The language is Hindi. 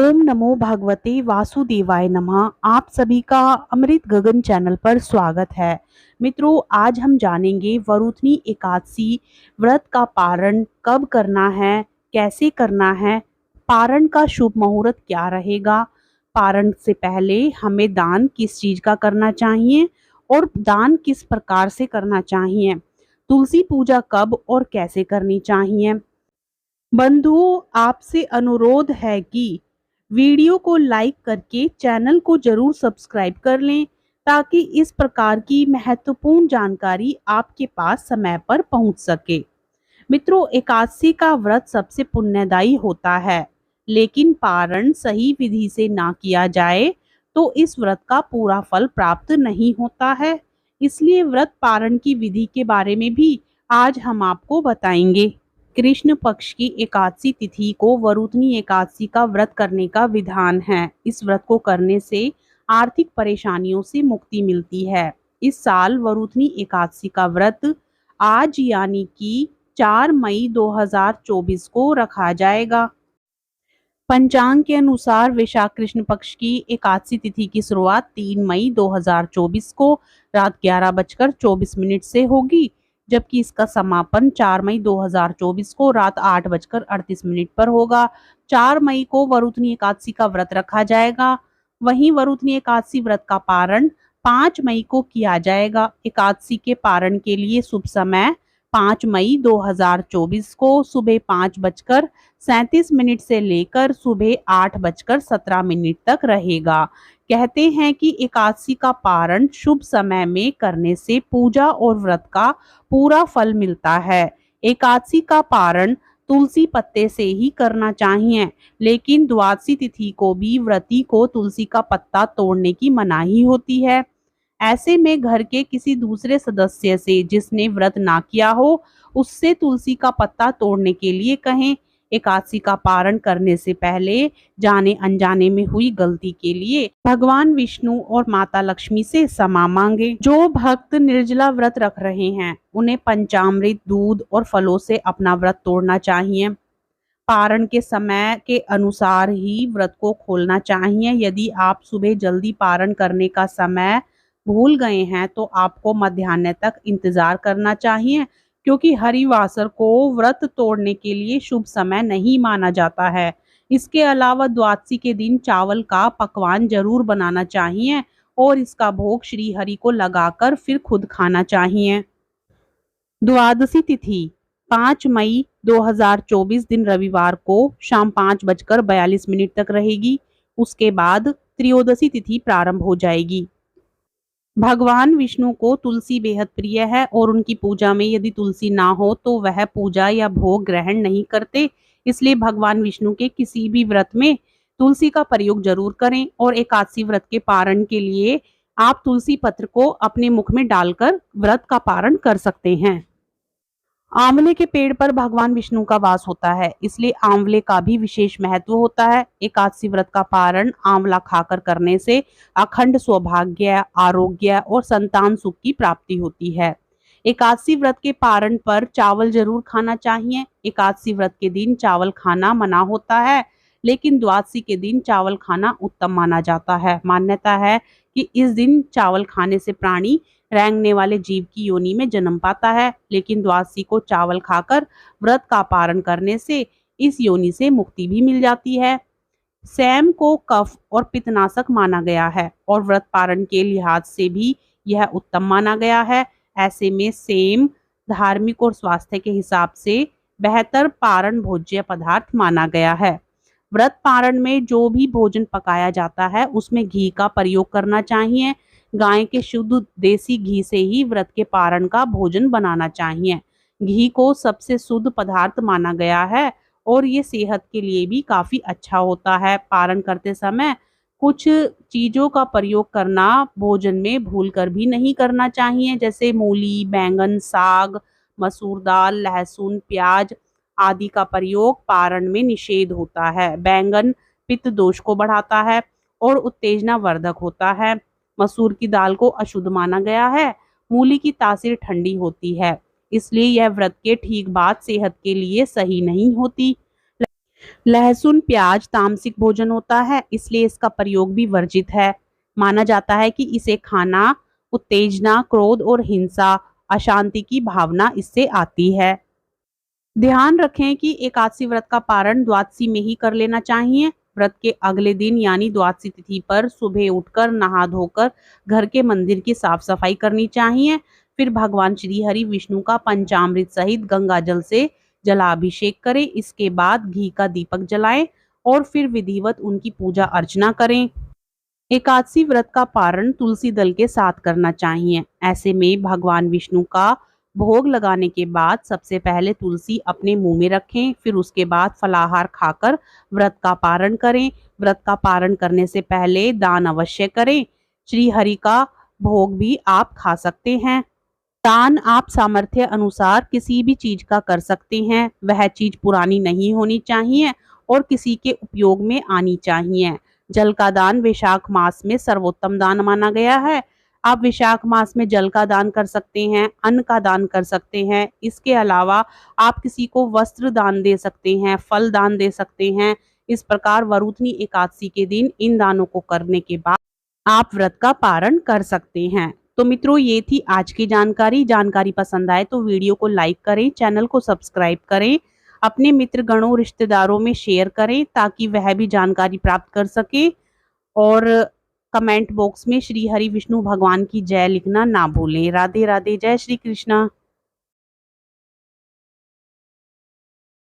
ओम नमो भगवते वासुदेवाय नमः। आप सभी का अमृत गगन चैनल पर स्वागत है। मित्रों, आज हम जानेंगे वरुथनी एकादशी व्रत का पारण कब करना है, कैसे करना है, पारण का शुभ मुहूर्त क्या रहेगा, पारण से पहले हमें दान किस चीज का करना चाहिए और दान किस प्रकार से करना चाहिए, तुलसी पूजा कब और कैसे करनी चाहिए। बंधुओं, आपसे अनुरोध है कि वीडियो को लाइक करके चैनल को जरूर सब्सक्राइब कर लें ताकि इस प्रकार की महत्वपूर्ण जानकारी आपके पास समय पर पहुंच सके। मित्रों, एकादशी का व्रत सबसे पुण्यदायी होता है, लेकिन पारण सही विधि से ना किया जाए तो इस व्रत का पूरा फल प्राप्त नहीं होता है। इसलिए व्रत पारण की विधि के बारे में भी आज हम आपको बताएंगे। कृष्ण पक्ष की एकादशी तिथि को वरुथनी एकादशी का व्रत करने का विधान है। इस व्रत को करने से आर्थिक परेशानियों से मुक्ति मिलती है। इस साल वरुथनी एकादशी का व्रत आज यानी कि 4 मई 2024 को रखा जाएगा। पंचांग के अनुसार वैशाख कृष्ण पक्ष की एकादशी तिथि की शुरुआत 3 मई 2024 को रात 11:24 से होगी, जबकि इसका समापन 4 मई 2024 को रात 8:38 पर होगा। 4 मई को वरुथनी एकादशी का व्रत रखा जाएगा। वहीं वरुथनी एकादशी व्रत का पारण 5 मई को किया जाएगा। एकादशी के पारण के लिए शुभ समय 5 मई 2024 को सुबह 5:37 से लेकर सुबह 8:17 तक रहेगा। कहते हैं कि एकादशी का पारण शुभ समय में करने से पूजा और व्रत का पूरा फल मिलता है। एकादशी का पारण तुलसी पत्ते से ही करना चाहिए, लेकिन द्वादशी तिथि को भी व्रती को तुलसी का पत्ता तोड़ने की मनाही होती है। ऐसे में घर के किसी दूसरे सदस्य से जिसने व्रत ना किया हो उससे तुलसी का पत्ता तोड़ने के लिए कहें। एकादशी का पारण करने से पहले जाने अनजाने में हुई गलती के लिए भगवान विष्णु और माता लक्ष्मी से क्षमा मांगे। जो भक्त निर्जला व्रत रख रहे हैं उन्हें पंचामृत, दूध और फलों से अपना व्रत तोड़ना चाहिए। पारण के समय के अनुसार ही व्रत को खोलना चाहिए। यदि आप सुबह जल्दी पारण करने का समय भूल गए हैं तो आपको मध्याह्न तक इंतजार करना चाहिए, क्योंकि हरिवासर को व्रत तोड़ने के लिए शुभ समय नहीं माना जाता है। इसके अलावा द्वादशी के दिन चावल का पकवान जरूर बनाना चाहिए और इसका भोग श्री हरि को लगाकर फिर खुद खाना चाहिए। द्वादशी तिथि 5 मई 2024 दिन रविवार को शाम 5:42 तक रहेगी। उसके बाद त्रयोदशी तिथि प्रारंभ हो जाएगी। भगवान विष्णु को तुलसी बेहद प्रिय है और उनकी पूजा में यदि तुलसी ना हो तो वह पूजा या भोग ग्रहण नहीं करते। इसलिए भगवान विष्णु के किसी भी व्रत में तुलसी का प्रयोग जरूर करें और एकादशी व्रत के पारण के लिए आप तुलसी पत्र को अपने मुख में डालकर व्रत का पारण कर सकते हैं। आंवले के पेड़ पर भगवान विष्णु का वास होता है, इसलिए आंवले का भी विशेष महत्व होता है। एकादशी व्रत का पारण आंवला खाकर करने से अखंड सौभाग्य, आरोग्य और संतान सुख की प्राप्ति होती है। एकादशी व्रत के पारण पर चावल जरूर खाना चाहिए। एकादशी व्रत के दिन चावल खाना मना होता है, लेकिन द्वादशी के दिन चावल खाना उत्तम माना जाता है। मान्यता है कि इस दिन चावल खाने से प्राणी रेंगने वाले जीव की योनि में जन्म पाता है, लेकिन द्वादशी को चावल खाकर व्रत का पारण करने से इस योनि से मुक्ति भी मिल जाती है। सेम को कफ और पित्तनाशक माना गया है और व्रत पारण के लिहाज से भी यह उत्तम माना गया है। ऐसे में सेम धार्मिक और स्वास्थ्य के हिसाब से बेहतर पारण भोज्य पदार्थ माना गया है। व्रत पारण में जो भी भोजन पकाया जाता है उसमें घी का प्रयोग करना चाहिए। गाय के शुद्ध देसी घी से ही व्रत के पारण का भोजन बनाना चाहिए। घी को सबसे शुद्ध पदार्थ माना गया है और ये सेहत के लिए भी काफी अच्छा होता है। पारण करते समय कुछ चीजों का प्रयोग करना भोजन में भूलकर भी नहीं करना चाहिए, जैसे मूली, बैंगन, साग, मसूर दाल, लहसुन, प्याज आदि का प्रयोग पारण में निषेध होता है। बैंगन पित्त दोष को बढ़ाता है और उत्तेजना वर्धक होता है। मसूर की दाल को अशुद्ध माना गया है। मूली की तासीर ठंडी होती है, इसलिए यह व्रत के ठीक बाद सेहत के लिए सही नहीं होती। लहसुन प्याज तामसिक भोजन होता है, इसलिए इसका प्रयोग भी वर्जित है। माना जाता है कि इसे खाना उत्तेजना, क्रोध और हिंसा, अशांति की भावना इससे आती है। ध्यान रखें कि एकादशी व्रत का पारण द्वादशी में ही कर लेना चाहिए। व्रत के अगले दिन यानी द्वादशी तिथि पर सुबह उठकर नहा धोकर घर के मंदिर की साफ सफाई करनी चाहिए। फिर भगवान श्री हरि विष्णु का पंचामृत सहित गंगा जल से जलाभिषेक करें। इसके बाद घी का दीपक जलाएं और फिर विधिवत उनकी पूजा अर्चना करें। एकादशी व्रत का पारण तुलसी दल के साथ करना चाहिए। ऐसे में भगवान विष्णु का भोग लगाने के बाद सबसे पहले तुलसी अपने मुंह में रखें, फिर उसके बाद फलाहार खाकर व्रत का पारण करें। व्रत का पारण करने से पहले दान अवश्य करें। श्री हरि का भोग भी आप खा सकते हैं। दान आप सामर्थ्य अनुसार किसी भी चीज का कर सकते हैं। वह चीज पुरानी नहीं होनी चाहिए और किसी के उपयोग में आनी चाहिए। जल का दान वैशाख मास में सर्वोत्तम दान माना गया है। आप वैशाख मास में जल का दान कर सकते हैं, अन्न का दान कर सकते हैं। इसके अलावा आप किसी को वस्त्र दान दे सकते हैं, फल दान दे सकते हैं। इस प्रकार वरुथनी एकादशी के दिन इन दानों को करने के बाद आप व्रत का पारण कर सकते हैं। तो मित्रों, ये थी आज की जानकारी। जानकारी पसंद आए तो वीडियो को लाइक करें, चैनल को सब्सक्राइब करें, अपने मित्र गणों रिश्तेदारों में शेयर करें ताकि वह भी जानकारी प्राप्त कर सके। और कमेंट बॉक्स में श्री हरि विष्णु भगवान की जय लिखना ना भूलें। राधे राधे, जय श्री कृष्णा।